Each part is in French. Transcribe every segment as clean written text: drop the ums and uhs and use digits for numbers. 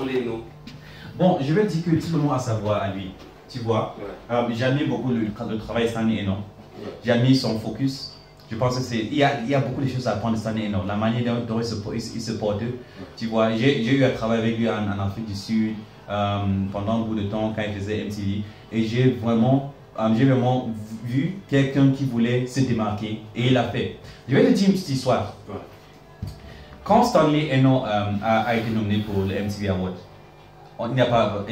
Stanley Eno? Bon, je vais dire que tout le monde a sa voix à lui. Tu vois, j'admire beaucoup le travail de Stanley Eno. J'admire son focus. Je pense que il y a beaucoup de choses à apprendre de Stanley Eno. La manière dont il se porte. Tu vois, j'ai eu à travailler avec lui en Afrique du Sud pendant un bout de temps quand il faisait MTV. Et j'ai vraiment vu quelqu'un qui voulait se démarquer. Et il l'a fait. Je vais te dire une petite histoire. Quand Stanley Eno a été nominé pour le MTV Award, il n'y a pas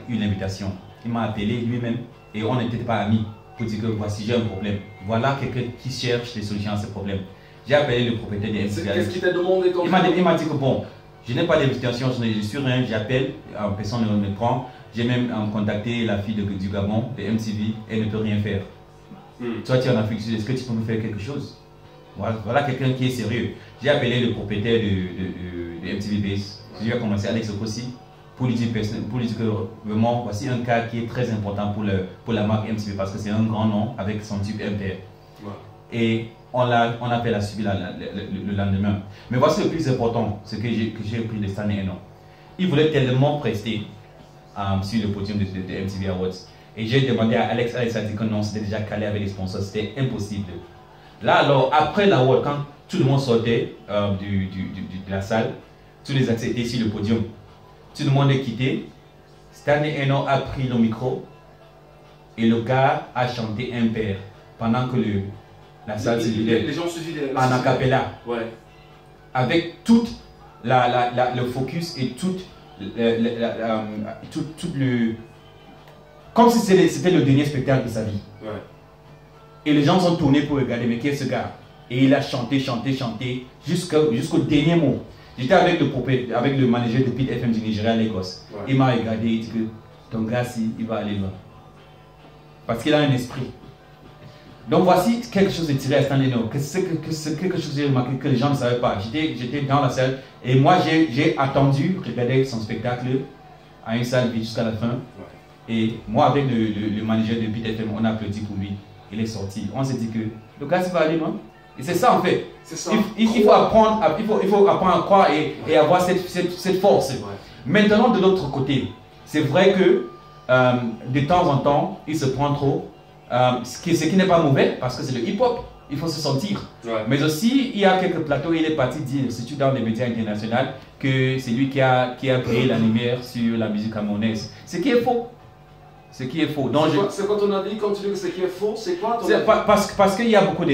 eu une invitation. Il m'a appelé lui-même et on n'était pas amis pour dire que voici j'ai un problème. Voilà quelqu'un qui cherche des solutions à ce problème. J'ai appelé le propriétaire des MTV. Qu'est-ce qu'il t'a demandé comme il m'a dit que bon, je n'ai pas d'invitation, je suis rien, j'appelle, personne ne me prend. J'ai même contacté la fille du Gabon, de MTV, elle ne peut rien faire. Toi tu es en Afrique du Sud, est-ce que tu peux me faire quelque chose? Voilà quelqu'un qui est sérieux. J'ai appelé le propriétaire de MTV Base. Je lui ai commencé Alex Okossi pour lui dire que vraiment voici un cas qui est très important pour la marque MTV parce que c'est un grand nom avec son type MTV. Et on a fait la suivi le lendemain. Mais voici le plus important, ce que j'ai pris de Stanley Eno. Il voulait tellement prester sur le podium de MTV Awards. Et j'ai demandé à Alex a dit que non, c'était déjà calé avec les sponsors, c'était impossible. Là alors, après l'award, quand tout le monde sortait de la salle, tous les accès étaient sur le podium. Tout le monde est quitté. Stanley Eno a pris le micro et le gars a chanté un père pendant que la salle se vidait. Les gens se vidaient. En acapella. Ouais. Avec tout le focus et tout le... Comme si c'était le dernier spectacle de sa vie. Ouais. Et les gens sont tournés pour regarder, mais qui est ce gars? Et il a chanté jusqu'au dernier mot. J'étais avec le manager de Pit FM du Nigeria à Lagos. Ouais. Il m'a regardé et dit que ton gars, il va aller loin. Parce qu'il a un esprit. Donc voici quelque chose de tiré à Stanley Eno. C'est quelque chose que j'ai remarqué que les gens ne savaient pas. J'étais dans la salle et moi j'ai attendu regarder son spectacle à une salle vide jusqu'à la fin. Ouais. Et moi avec le manager de Pit FM, on a applaudi pour lui. Il est sorti. On s'est dit que le gars va aller loin. Et c'est ça en fait. Ça. Il faut apprendre à croire et avoir cette force. Ouais. Maintenant de l'autre côté, c'est vrai que de temps en temps, il se prend trop. Ce qui n'est pas mauvais parce que c'est le hip-hop. Il faut se sentir. Ouais. Mais aussi, il y a quelques plateaux, il est parti dire, surtout dans les médias internationaux, que c'est lui qui a créé la lumière sur la musique camerounaise. Ce qui est faux. Ce qui est faux. C'est quoi ton avis quand tu dis que ce qui est faux? C'est quoi ton avis? Parce qu'il y a beaucoup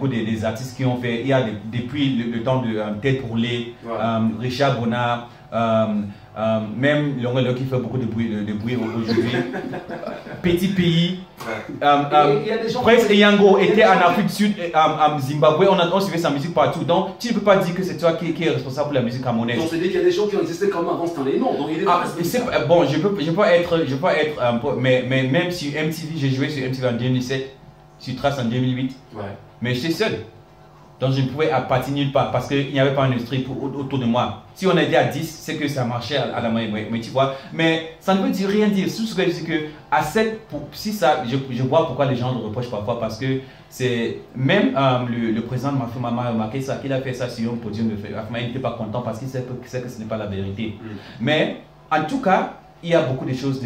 des artistes qui ont fait, il y a depuis le temps de Tête Roulée, ouais. Richard Bonnard, même Laurent qui fait beaucoup de bruit aujourd'hui. Petit Pays, Prince Eyango était en Afrique du Sud, en Zimbabwe, on suivait sa musique partout. Donc tu ne peux pas dire que c'est toi qui es responsable pour la musique camerounaise. Donc c'est dit qu'il y a des gens qui ont existé comme avant Stanley Eno. Donc il est bon, je peux pas être mais même si MTV, j'ai joué sur MTV en 2007, sur Trace en 2008, ouais. Mais j'étais seul. Donc je ne pouvais partir nulle part parce qu'il n'y avait pas un industrie autour de moi. Si on était à 10, c'est que ça marchait à la moyenne, mais tu vois. Mais ça ne veut dire rien dire. Tout ce que je dis que à 7, si ça, je vois pourquoi les gens le reprochent parfois parce que c'est même le président de Mafia m'a remarqué ça, qu'il a fait ça sur un podium de fait. Il n'était pas content parce qu'il sait que ce n'est pas la vérité. Mais en tout cas, il y a beaucoup de choses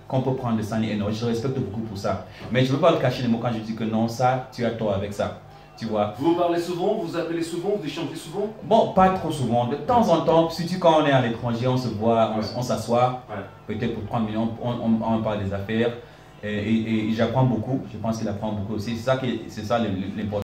qu'on peut prendre de Stanley Eno. Je respecte beaucoup pour ça. Mais je ne veux pas le cacher les mots quand je dis que non, ça, tu as tort avec ça. Tu vois. Vous parlez souvent, vous appelez souvent, vous échangez souvent? Bon, pas trop souvent. De temps en temps, surtout quand on est à l'étranger, on se voit, on s'assoit, peut-être pour 30 minutes, on parle des affaires. Et j'apprends beaucoup. Je pense qu'il apprend beaucoup aussi. C'est ça l'important.